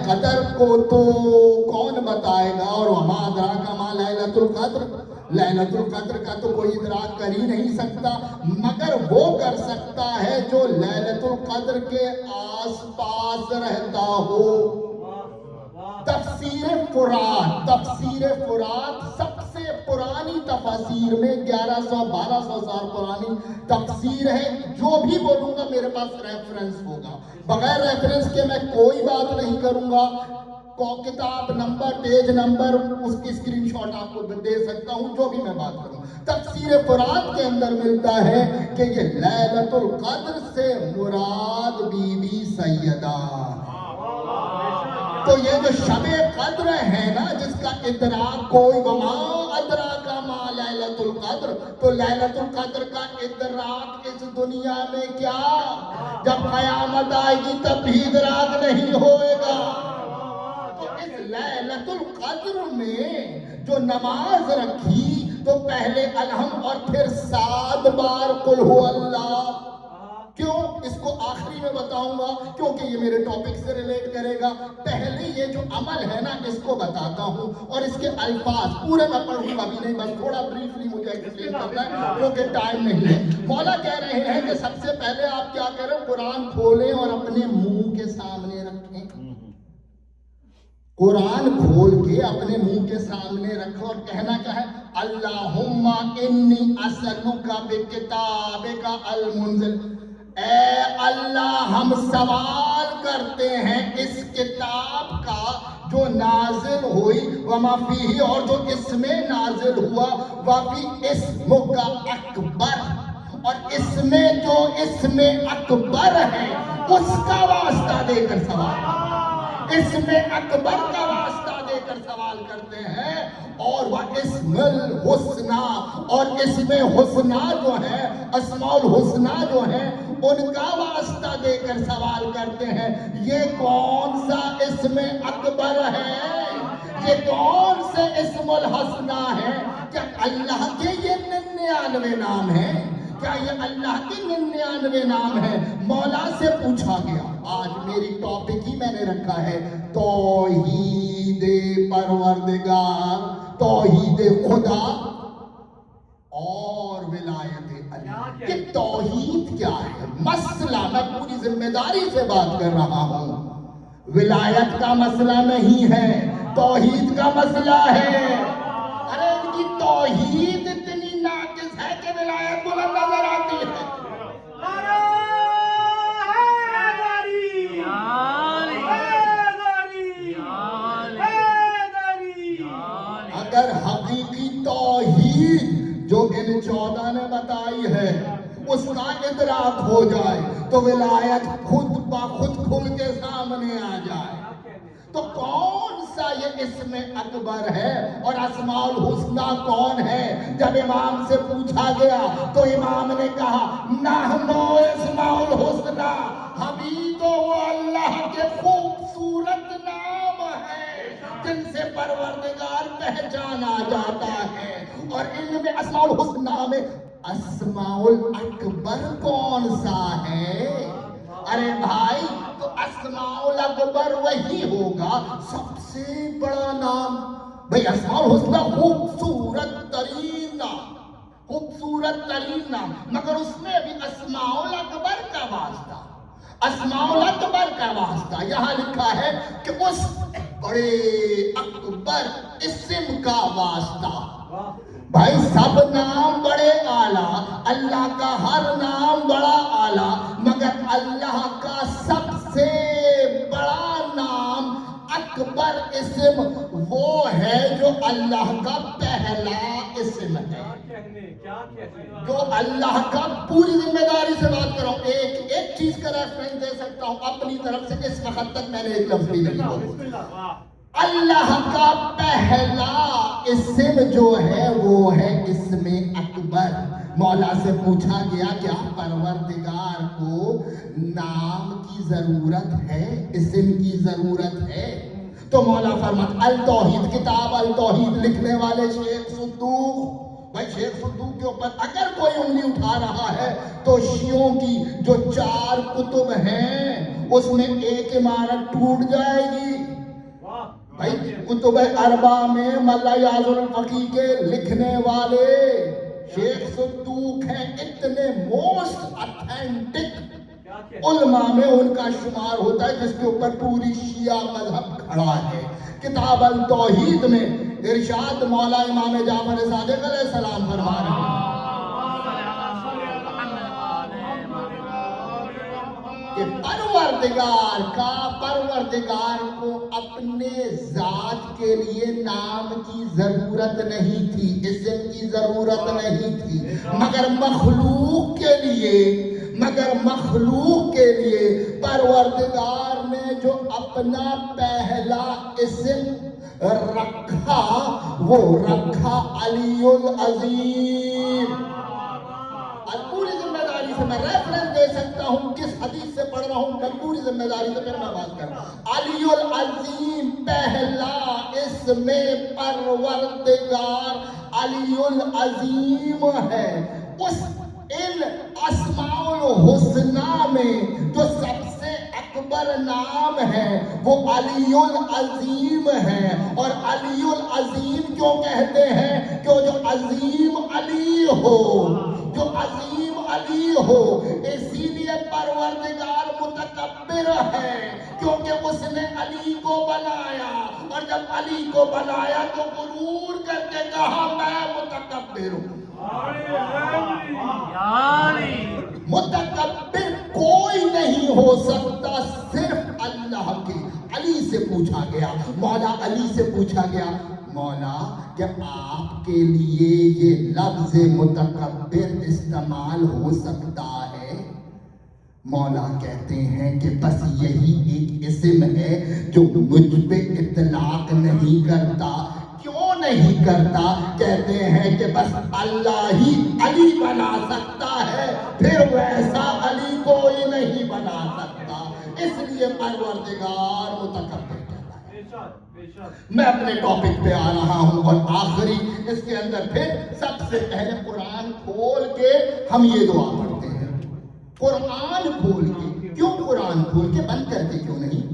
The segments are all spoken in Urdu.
قدر کو تو کون بتائے گا، اور وما ادراک ما لیلۃ القدر، لیلۃ القدر کا تو کوئی ادراک کر ہی نہیں سکتا، مگر وہ کر سکتا ہے جو لیلۃ القدر کے آس پاس رہتا ہو۔ تفسیر فرات سب سے پرانی تفاسیر میں 1100-1200 سال پرانی تفسیر ہے، جو بھی بولوں گا میرے پاس ریفرنس ہوگا، بغیر ریفرنس کے میں کوئی بات نہیں کروں گا۔ کتاب نمبر، پیج نمبر، اس کی اسکرین شاٹ آپ کو دے سکتا ہوں، جو بھی میں بات کروں۔ تفسیر فرات کے اندر ملتا ہے کہ یہ لیلۃ القدر سے مراد بی بی سیدہ، تو یہ جو شب قدر ہے نا، جس کا ادراک کوئی، وما ادراک ما لیلۃ القدر، تو لیلۃ القدر کا ادراک اس دنیا میں کیا، جب قیامت آئے گی تب بھی ادراک نہیں ہوئے گا۔ تو اس لیلۃ القدر میں جو نماز رکھی تو پہلے الحم اور پھر 7 بار قل ہو اللہ، کیوں اس کو آخری میں بتاؤں گا کیونکہ یہ میرے ٹاپک سے ریلیٹ کرے گا۔ پہلے یہ جو عمل ہے نا اس کو بتاتا ہوں، اور اس کے الفاظ پورے میں پڑھوں گا بھی نہیں، بس تھوڑا بریفلی مجھے ایکسپلین کرنا ہے کیونکہ ٹائم نہیں ہے۔ مولا کہہ رہے ہیں کہ سب سے پہلے آپ کیا کریں، قرآن کھولیں اور اپنے منہ کے سامنے رکھیں، قرآن کھول کے اپنے منہ کے سامنے رکھو اور کہنا کیا ہے، اللہم انی اسألک بکتابک المنزل، اے اللہ ہم سوال کرتے ہیں اس کتاب کا جو نازل ہوئی، وما فیہ، اور جو اس میں نازل ہوا، وفی اسمک اکبر، اور اس میں جو اسم اکبر ہے اس کا واسطہ دے کر سوال، اس میں اکبر کا واسطہ دے کر سوال کرتے ہیں، اور وہ اسم الحسنہ، اور اسم حسنہ جو ہے، اسماء الحسنہ جو ہیں ان کا واسطہ دے کر سوال کرتے ہیں۔ یہ کون سا اسم اکبر ہے، یہ کون سے اسم الحسنہ ہے؟ کیا اللہ کے یہ 99 نام ہیں؟ کیا یہ اللہ کے 99 نام ہیں؟ مولا سے پوچھا گیا، آج میری ٹاپک ہی میں نے رکھا ہے توحید پروردگار، توحید خدا اور ولایت اللہ۔ کہ توحید کیا ہے، مسئلہ میں پوری ذمہ داری سے بات کر رہا ہوں، ولایت کا مسئلہ نہیں ہے، توحید کا مسئلہ ہے۔ ارے ان کی توحید اتنی ناقص ہے کہ ولایت بلند نظر آتی ہے۔ اگر حقیقی توحید جو ان 14 نے بتائی ہے اس کا ادراک ہو جائے تو ولایت خود بخود کھل کے سامنے آ جائے۔ تو کون سا یہ اسم اکبر ہے اور اسماء الحسنہ کون ہے؟ جب امام سے پوچھا گیا تو امام نے کہا نحنو اسماء الحسنہ، ہمیں تو وہ اللہ کے خوبصورت نام ہے جن سے پروردگار پہچانا جاتا ہے، اور ان میں اسماء الحسنہ میں اسماء الاکبر کون سا ہے؟ ارے بھائی تو اسماء الاکبر وہی ہوگا سب سے بڑا نام۔ بھئی اسماء الحسنہ خوبصورت ترین نام، خوبصورت ترین نام، مگر اس میں بھی اسماء الاکبر کا واسطہ، اسماء الاکبر کا واسطہ۔ یہاں لکھا ہے کہ اس بڑے اکبر اسم کا واسطہ۔ بھائی سب نام بڑے اعلیٰ، اللہ کا ہر نام بڑا اعلیٰ، مگر اللہ کا سب سے بڑا نام اکبر اسم وہ ہے جو اللہ کا پہلا اسم ہے، جو اللہ کا، پوری ذمہ داری سے بات کر رہا ہوں، ایک چیز کا ریفرنس دے سکتا ہوں اپنی طرف سے، اس وقت تک میں نے ایک لفظ بھی نہیں بولا۔ اللہ کا پہلا اسم جو ہے وہ ہے اسم اکبر۔ مولا سے پوچھا گیا کیا پروردگار کو نام کی ضرورت ہے، اسم کی ضرورت ہے؟ تو مولا فرماتا التوحید، کتاب التوحید لکھنے والے شیخ صدوق، بھائی شیخ صدوق کے اوپر اگر کوئی انگلی اٹھا رہا ہے تو شیعوں کی جو 4 کتب ہیں اس میں ایک عمارت ٹوٹ جائے گی۔ بھائی کتب اربع میں ملا یازر الفقی کے لکھنے والے شیخ صدوق ہیں، اتنے موسٹ اتھینٹک علماء میں ان کا شمار ہوتا ہے جس کے اوپر پوری شیعہ مذہب کھڑا ہے۔ کتاب التوحید میں ارشاد مولا امام جعفر صادق علیہ السلام فرما رہے ہیں کہ پروردگار کو اپنے ذات کے لیے نام کی ضرورت نہیں تھی، اسم کی ضرورت نہیں تھی، مگر مخلوق کے لیے پروردگار نے جو اپنا پہلا اسم رکھا وہ رکھا علی العظیم۔ پوری ذمہ داری سے میں ریفرنس دے سکتا ہوں، کس حدیث سے پڑھ رہا ہوں، میں پوری ذمہ داری سے پھر میں بات کر رہا ہوں۔ علی العظیم پہلا اسم پروردگار علی العظیم ہے۔ ان اسماء الحسنہ میں جو سب سے اکبر نام ہے وہ علی العظیم ہے۔ اور علی العظیم کیوں کہتے ہیں؟ کہ جو عظیم علی ہو، جو عظیم علی ہو، اسی لیے پروردگار متکبر ہے، کیونکہ اس نے علی کو بنایا، اور جب علی کو بنایا تو غرور کر کے کہا میں متکبر ہوں۔ متکبر کوئی نہیں ہو سکتا، صرف اللہ کے۔ علی سے پوچھا گیا، مولا علی سے پوچھا گیا، مولا کیا آپ کے لیے یہ لفظ متکبر استعمال ہو سکتا ہے؟ مولا کہتے ہیں کہ بس یہی ایک اسم ہے جو مجھ پہ اطلاق نہیں کرتا۔ کیوں نہیں کرتا؟ کہتے ہیں کہ بس اللہ ہی علی بنا سکتا ہے، پھر ویسا علی کوئی نہیں بنا سکتا، اس لیے پروردگار متکبر کہتا ہے۔ میں اپنے ٹاپک پہ آ رہا ہوں، اور آخری اس کے اندر پھر سب سے پہلے قرآن کھول کے ہم یہ دعا پڑھتے ہیں۔ قرآن کھول کے، کیوں قرآن کھول کے؟ بند کرتے کیوں نہیں؟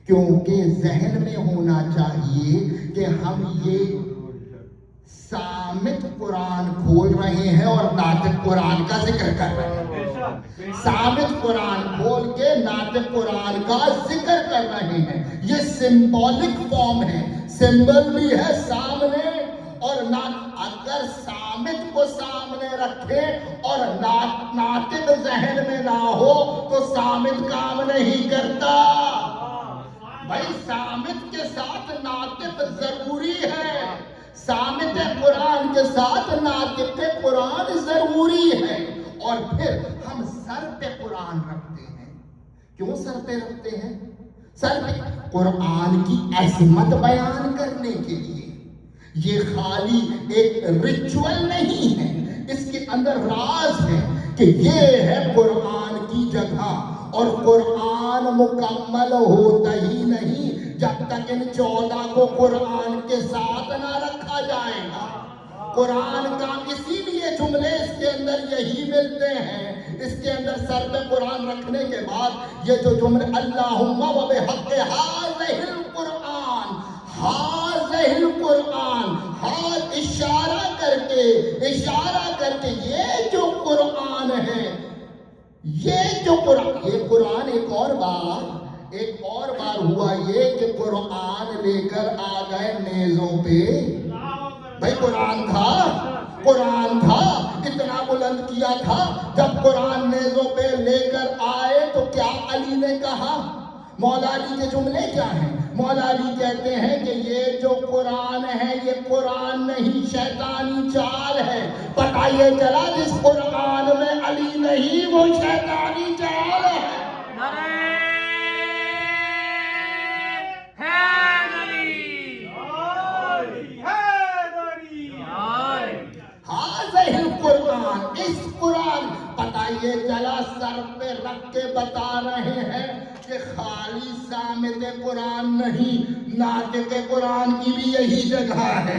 کیونکہ ذہن میں ہونا چاہیے کہ ہم یہ صامت قرآن کھول رہے ہیں اور ناطق قرآن کا ذکر کر رہے ہیں۔ صامت قرآن کھول کے ناطق قرآن کا ذکر کر رہے ہیں۔ یہ سمبولک فارم ہے، سمبل بھی ہے سامنے، اور اگر صامت کو سامنے رکھے اور ناطق ذہن میں نہ ہو تو صامت کام نہیں کرتا۔ بھائی صامت کے ساتھ ناطق ضروری ہے، صامت قرآن کے ساتھ ناطق قرآن ضروری ہے۔ اور پھر ہم سر پہ قرآن رکھتے ہیں۔ کیوں سر پہ رکھتے ہیں؟ سر پہ قرآن کی عظمت بیان کرنے کے لیے۔ یہ خالی ایک ریچول نہیں ہے، اس کے اندر راز ہے کہ یہ ہے قرآن کی جگہ، اور قرآن مکمل ہوتا ہی نہیں جب تک ان 14 کو قرآن کے ساتھ نہ رکھا جائے گا۔ قرآن کا اسی لیے جملے اس کے اندر یہی ملتے ہیں، اس کے اندر سر پہ قرآن رکھنے کے بعد یہ جو جملے اللہم و بحق ھذہ القرآن، ھذہ القرآن، ہاتھ اشارہ کر کے یہ جو قرآن ہے، یہ قرآن ایک اور بار ہوا یہ کہ قرآن لے کر آ گئے نیزوں پہ۔ بھائی قرآن تھا اتنا بلند کیا تھا، جب قرآن نیزوں پہ لے کر آئے تو کیا علی نے کہا؟ مولا علی کے جملے کیا ہیں؟ مولا علی کہتے ہیں کہ یہ جو قرآن ہے یہ قرآن نہیں، شیطانی چال ہے۔ پتہ یہ چلا جس قرآن میں علی نہیں وہ شیطانی چال ہے۔ قرآن، اس قرآن، پتہ یہ چلا سر پہ رکھ کے بتا رہے ہیں کہ خالی صامت قرآن نہیں، ناطق قرآن کی بھی یہی جگہ ہے۔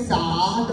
7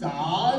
7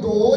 2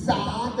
7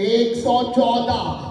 114,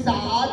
7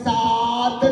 7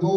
2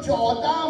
14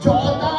14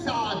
7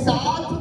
7